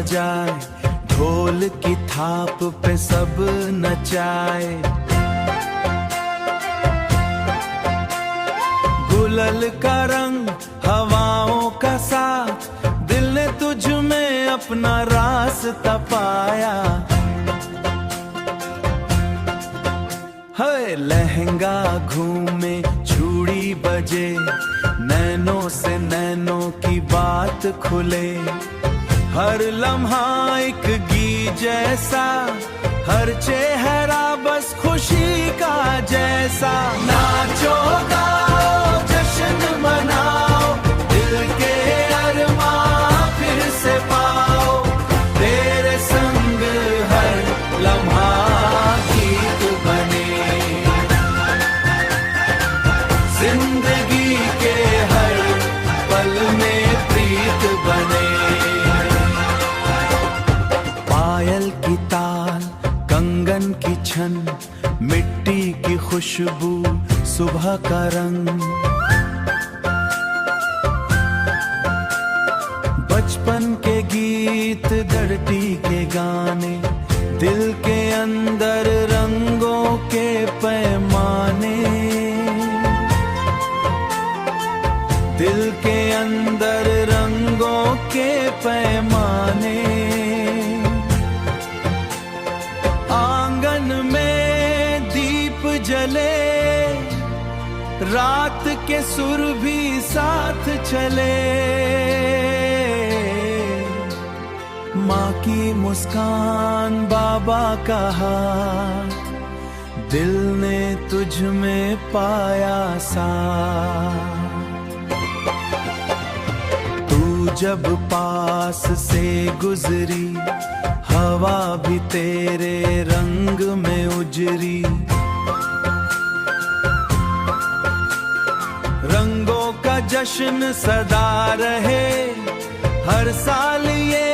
बजाए, ढोल की थाप पे सब नचाए। गुलल का रंग हवाओं का साथ, दिल ने तुझ में अपना रास्ता पाया। है लहंगा घूमे, चूड़ी बजे, नैनों से नैनों की बात खुले। हर लम्हा एक गीत जैसा, हर चेहरा बस खुशी का जैसा। नाचो गाओ जश्न मनाओ, दिल के अरमां फिर से पाओ। तेरे संग हर लम्हा गीत बने, जिंदगी के हर पल में प्रीत बने। पायल की ताल, कंगन की छन, मिट्टी की खुशबू, सुबह का रंग। बचपन के गीत, धरती के गाने, दिल के अंदर रंगों के पैमाने। दिल के अंदर रंगों के पैमाने। आंगन में दीप जले, रात के सुर भी साथ चले। माँ की मुस्कान, बाबा का हाथ, दिल ने तुझ में पाया साथ। तू जब पास से गुजरी, हवा भी तेरे रंग में उजरी। रंगों का जश्न सदा रहे, हर साल ये